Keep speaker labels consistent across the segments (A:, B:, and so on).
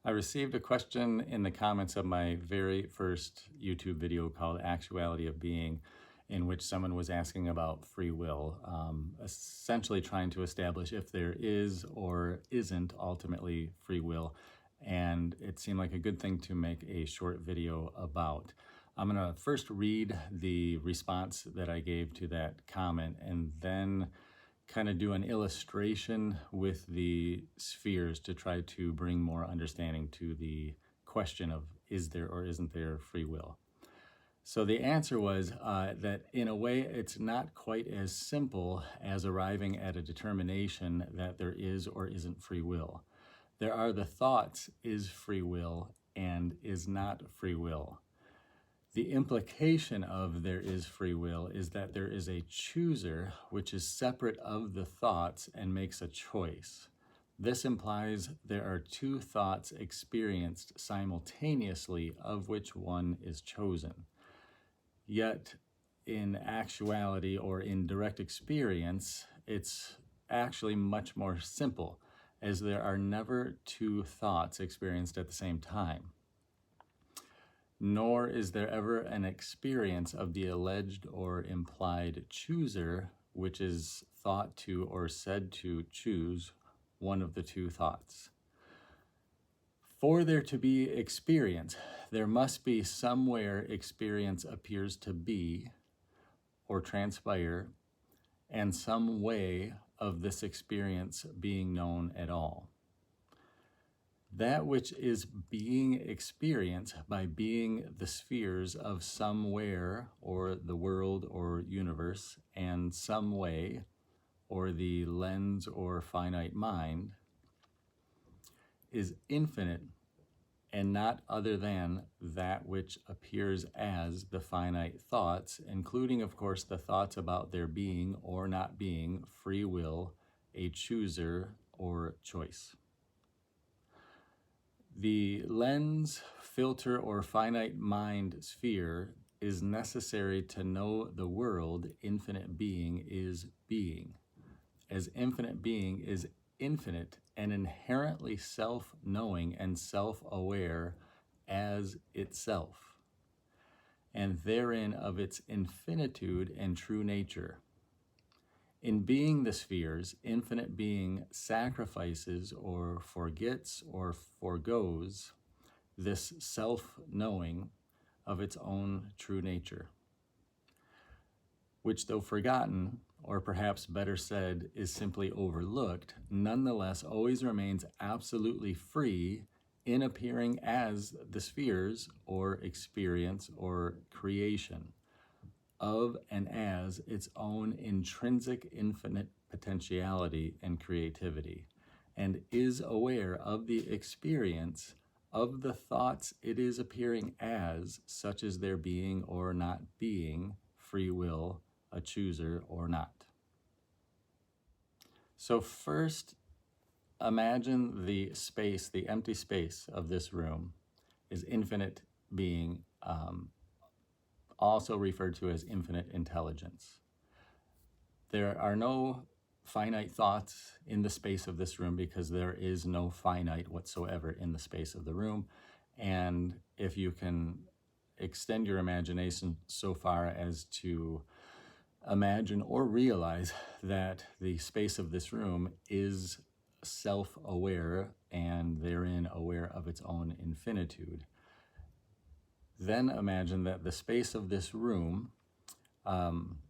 A: I received a question in the comments of my very first YouTube video called Actuality of Being, in which someone was asking about free will, essentially trying to establish if there is or isn't ultimately free will. And it seemed like a good thing to make a short video about. I'm going to first read the response that I gave to that comment and then kind of do an illustration with the spheres to try to bring more understanding to the question of is there or isn't there free will. So the answer was that in a way it's not quite as simple as arriving at a determination that there is or isn't free will. There are the thoughts, is free will and is not free will. The implication of there is free will is that there is a chooser which is separate of the thoughts and makes a choice. This implies there are two thoughts experienced simultaneously of which one is chosen. Yet in actuality or in direct experience, it's actually much more simple, as there are never two thoughts experienced at the same time. Nor is there ever an experience of the alleged or implied chooser, which is thought to or said to choose one of the two thoughts. For there to be experience, there must be somewhere experience appears to be or transpire, and some way of this experience being known at all. That which is being experienced by being the spheres of somewhere or the world or universe and some way or the lens or finite mind is infinite and not other than that which appears as the finite thoughts, including, of course, the thoughts about there being or not being free will, a chooser or choice. The lens, filter, or finite mind sphere is necessary to know the world infinite being is being, as infinite being is infinite and inherently self-knowing and self-aware as itself, and therein of its infinitude and true nature. In being the spheres, infinite being sacrifices or forgets or forgoes this self-knowing of its own true nature, which though forgotten, or perhaps better said, is simply overlooked, nonetheless always remains absolutely free in appearing as the spheres or experience or creation of and as its own intrinsic infinite potentiality and creativity, and is aware of the experience of the thoughts it is appearing as, such as there being or not being free will, a chooser or not. So first, imagine the space, the empty space of this room is infinite being, also referred to as infinite intelligence. There are no finite thoughts in the space of this room because there is no finite whatsoever in the space of the room. And if you can extend your imagination so far as to imagine or realize that the space of this room is self-aware and therein aware of its own infinitude, then imagine that the space of this room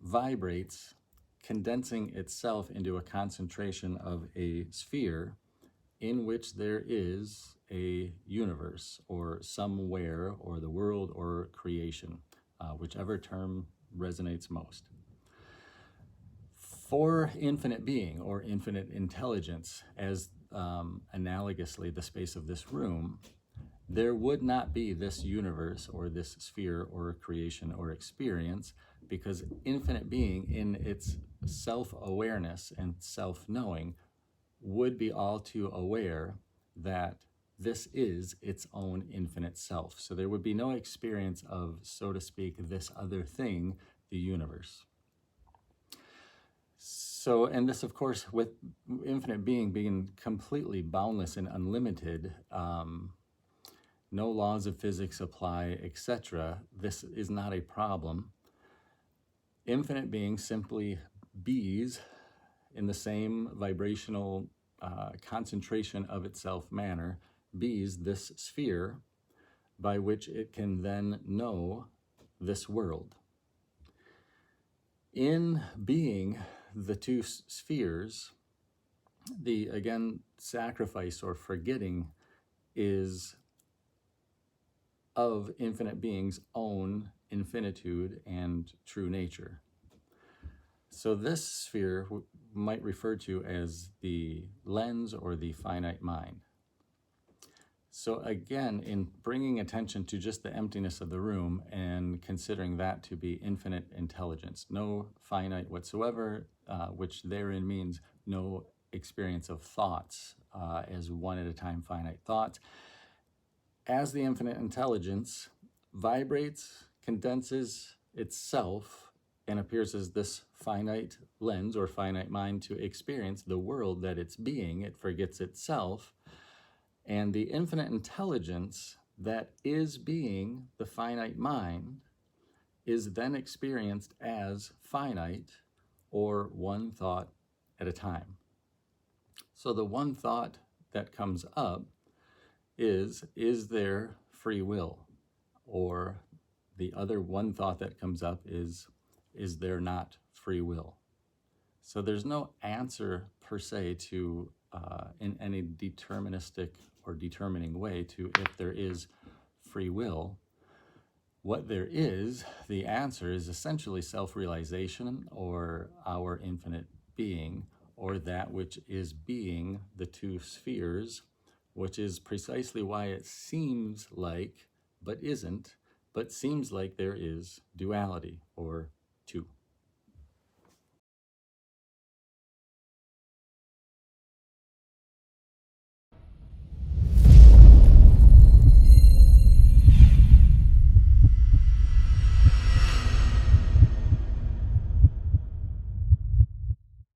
A: vibrates, condensing itself into a concentration of a sphere in which there is a universe or somewhere or the world or creation, whichever term resonates most. For infinite being or infinite intelligence, as analogously the space of this room, there would not be this universe or this sphere or creation or experience, because infinite being in its self-awareness and self-knowing would be all too aware that this is its own infinite self. So there would be no experience of, so to speak, this other thing, the universe. So, and this, of course, with infinite being completely boundless and unlimited, no laws of physics apply, etc., this is not a problem. Infinite being simply bees in the same vibrational concentration of itself manner, bees this sphere by which it can then know this world. In being the two spheres, the, again, sacrifice or forgetting is of infinite being's own infinitude and true nature. So this sphere might refer to as the lens or the finite mind. So again, in bringing attention to just the emptiness of the room and considering that to be infinite intelligence, no finite whatsoever, which therein means no experience of thoughts as one at a time finite thoughts. As the infinite intelligence vibrates, condenses itself, and appears as this finite lens or finite mind to experience the world that it's being, it forgets itself. And the infinite intelligence that is being the finite mind is then experienced as finite or one thought at a time. So the one thought that comes up is there free will? Or the other one thought that comes up is there not free will? So there's no answer per se to in any deterministic or determining way to if there is free will. What there is, the answer is essentially self-realization or our infinite being, or that which is being the two spheres, which is precisely why it seems like, but isn't, but seems like there is duality or two.